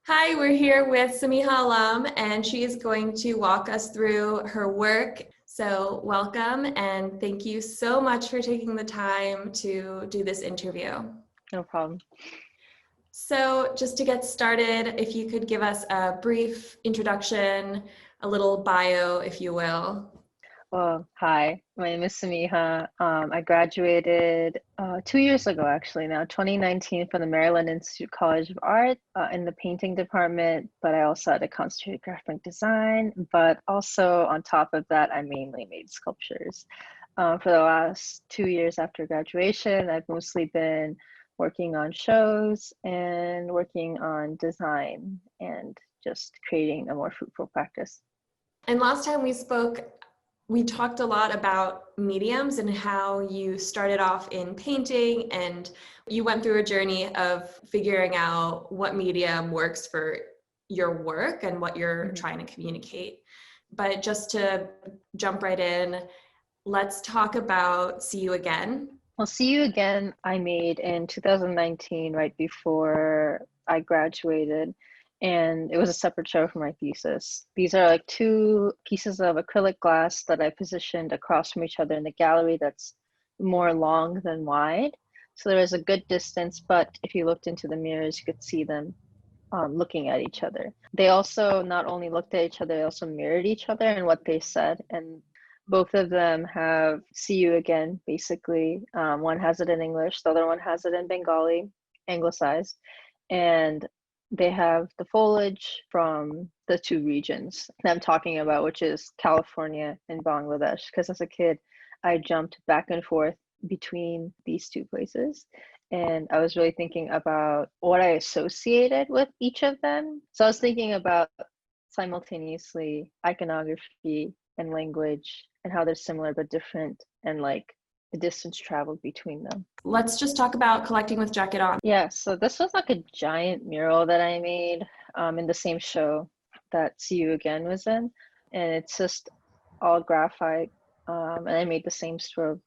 Hi, we're here with Samiha Alam, and she is going to walk us through her work. So welcome, and thank you so much for taking the time to do this interview. No problem. So just to get started, if you could give us a brief introduction, a little bio, if you will. Well, hi, my name is Samiha. I graduated 2 years ago, actually, now 2019 from the Maryland Institute College of Art in the painting department, but I also had a concentrated graphic design. But also on top of that, I mainly made sculptures. For the last 2 years after graduation, I've mostly been working on shows and working on design and just creating a more fruitful practice. And last time we spoke, we talked a lot about mediums and how you started off in painting and you went through a journey of figuring out what medium works for your work and what you're trying to communicate. But just to jump right in, let's talk about See You Again. Well, See You Again, I made in 2019, right before I graduated, and it was a separate show for my thesis. These are like two pieces of acrylic glass that I positioned across from each other in the gallery that's more long than wide. So there was a good distance, but if you looked into the mirrors, you could see them looking at each other. They also not only looked at each other, they also mirrored each other and what they said. And both of them have "see you again," basically. One has it in English, the other one has it in Bengali, anglicized. And they have the foliage from the two regions that I'm talking about, which is California and Bangladesh. Because as a kid, I jumped back and forth between these two places. And I was really thinking about what I associated with each of them. So I was thinking about simultaneously iconography and language and how they're similar but different, and like the distance traveled between them. Let's just talk about Collecting with Jacket On. Yeah, so this was like a giant mural that I made in the same show that See You Again was in. And it's just all graphite. And I made the same stroke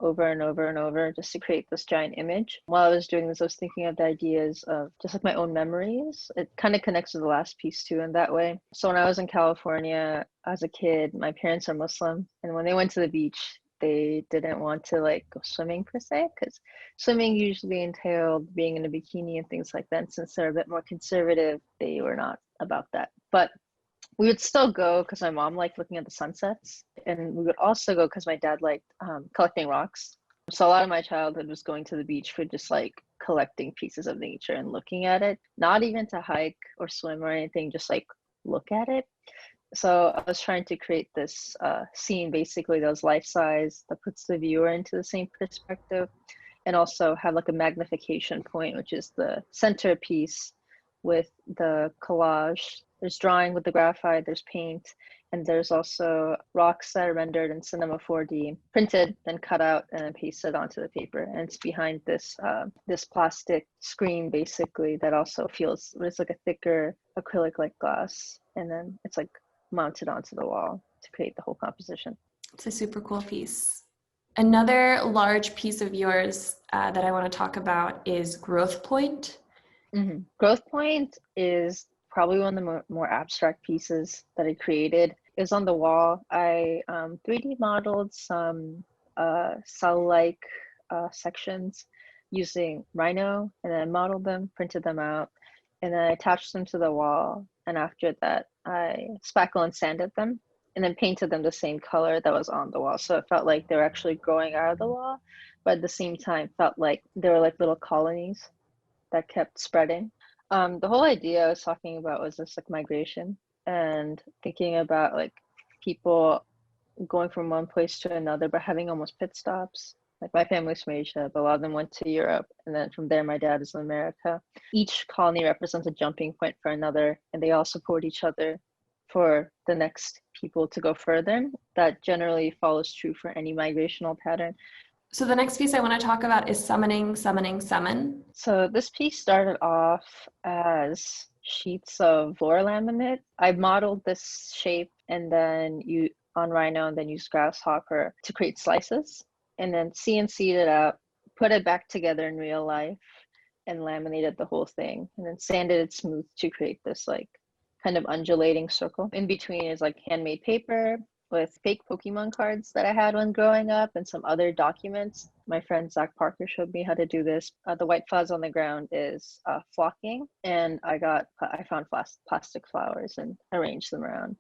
over and over and over just to create this giant image. While I was doing this, I was thinking of the ideas of just like my own memories. It kind of connects to the last piece too in that way. So when I was in California as a kid, my parents are Muslim, and when they went to the beach, they didn't want to like go swimming per se, because swimming usually entailed being in a bikini and things like that. And since they're a bit more conservative, they were not about that. But we would still go because my mom liked looking at the sunsets, and we would also go because my dad liked collecting rocks. So a lot of my childhood was going to the beach for just like collecting pieces of nature and looking at it, not even to hike or swim or anything, just like look at it. So I was trying to create this scene basically that was life size, that puts the viewer into the same perspective, and also have like a magnification point, which is the centerpiece with the collage. There's drawing with the graphite, there's paint, and there's also rocks that are rendered in Cinema 4D, printed, then cut out and then pasted onto the paper. And it's behind this this plastic screen basically that also feels, it's like a thicker acrylic-like glass. And then it's like mounted onto the wall to create the whole composition. It's a super cool piece. Another large piece of yours that I want to talk about is Growth Point. Growth Point is probably one of the more abstract pieces that I created. It was on the wall. I 3D modeled some cell-like sections using Rhino, and then I modeled them, printed them out, and then I attached them to the wall. And after that, I spackle and sanded them, and then painted them the same color that was on the wall. So it felt like they were actually growing out of the wall, but at the same time felt like they were like little colonies that kept spreading. The whole idea I was talking about was this like migration, and thinking about like people going from one place to another, but having almost pit stops. Like my family's from Asia, but a lot of them went to Europe, and then from there my dad is in America. Each colony represents a jumping point for another, and they all support each other for the next people to go further. That generally follows true for any migrational pattern. So the next piece I want to talk about is Summoning, Summoning, Summon. So this piece started off as sheets of floor laminate. I modeled this shape and then on Rhino, and then used Grasshopper to create slices, and then CNC'd it out, put it back together in real life, and laminated the whole thing and then sanded it smooth to create this like kind of undulating circle. In between is like handmade paper with fake Pokemon cards that I had when growing up and some other documents. My friend Zach Parker showed me how to do this. The white fuzz on the ground is flocking, and I found plastic flowers and arranged them around.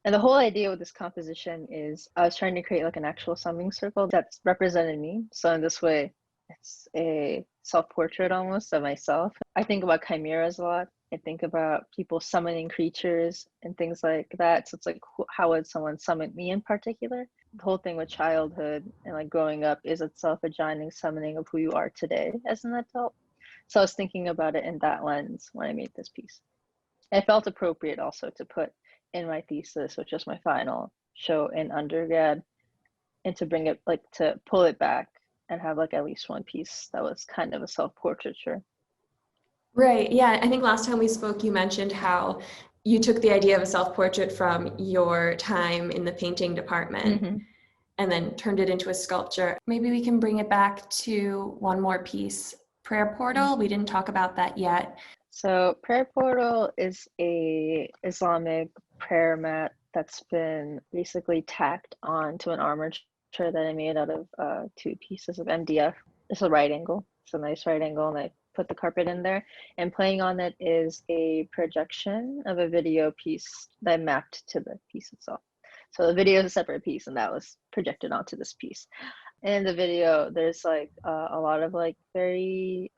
And the whole idea with this composition is I was trying to create like an actual summing circle that's represented me. So in this way, it's a self-portrait almost of myself. I think about chimeras a lot. I think about people summoning creatures and things like that. So it's like, how would someone summon me in particular? The whole thing with childhood and like growing up is itself a giant summoning of who you are today as an adult. So I was thinking about it in that lens when I made this piece. It felt appropriate also to put in my thesis, which is my final show in undergrad, and to bring it, like to pull it back and have like at least one piece that was kind of a self-portraiture. Right. Yeah. I think last time we spoke, you mentioned how you took the idea of a self-portrait from your time in the painting department and then turned it into a sculpture. Maybe we can bring it back to one more piece, Prayer Portal. We didn't talk about that yet. So Prayer Portal is a Islamic prayer mat that's been basically tacked onto an armature that I made out of 2 pieces of MDF. It's a right angle. It's a nice right angle, and I put the carpet in there. And playing on it is a projection of a video piece that I mapped to the piece itself. So the video is a separate piece, and that was projected onto this piece. In the video, there's like a lot of like very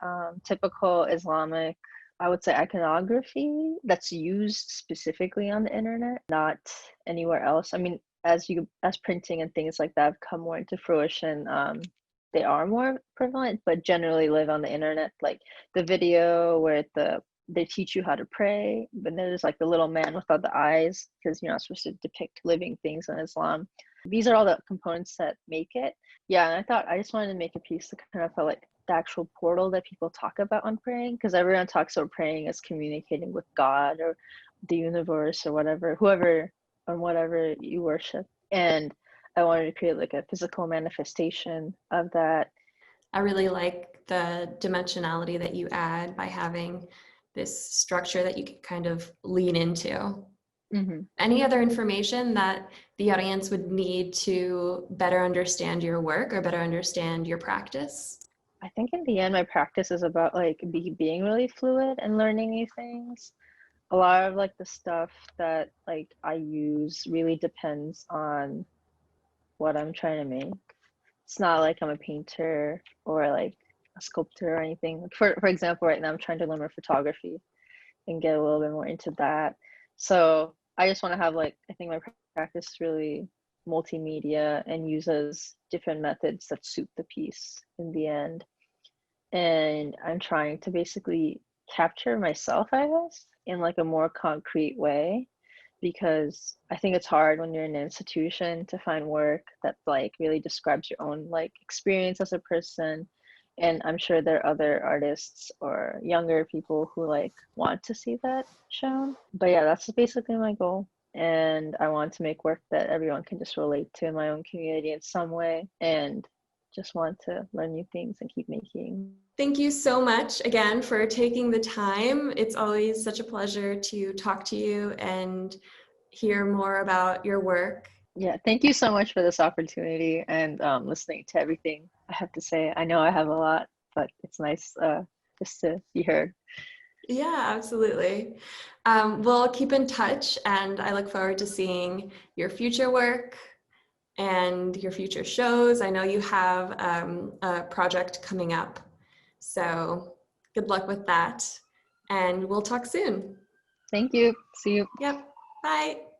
typical Islamic, I would say, iconography that's used specifically on the internet, not anywhere else. I mean, as printing and things like that have come more into fruition, they are more prevalent, but generally live on the internet. Like the video where they teach you how to pray, but there's like the little man without the eyes, because you're not supposed to depict living things in Islam. These are all the components that make it. Yeah, and I thought I just wanted to make a piece that kind of felt like the actual portal that people talk about on praying, because everyone talks about praying as communicating with God or the universe or whatever, whoever or whatever you worship. And I wanted to create like a physical manifestation of that. I really like the dimensionality that you add by having this structure that you can kind of lean into. Any other information that the audience would need to better understand your work or better understand your practice? I think in the end, my practice is about like being really fluid and learning new things. A lot of like the stuff that like I use really depends on what I'm trying to make. It's not like I'm a painter or like a sculptor or anything. For example, right now I'm trying to learn more photography and get a little bit more into that. So I just want to have like, I think my practice is really multimedia and uses different methods that suit the piece in the end. And I'm trying to basically capture myself, I guess, in like a more concrete way, because I think it's hard when you're in an institution to find work that like really describes your own like experience as a person. And I'm sure there are other artists or younger people who like want to see that shown. But yeah, that's basically my goal. And I want to make work that everyone can just relate to in my own community in some way, and just want to learn new things and keep making. Thank you so much again for taking the time. It's always such a pleasure to talk to you and hear more about your work. Yeah, thank you so much for this opportunity and listening to everything I have to say. I know I have a lot, but it's nice just to be heard. Yeah, absolutely. We'll keep in touch, and I look forward to seeing your future work and your future shows. I know you have a project coming up, so good luck with that, and we'll talk soon. Thank you. See you. Yep. Bye.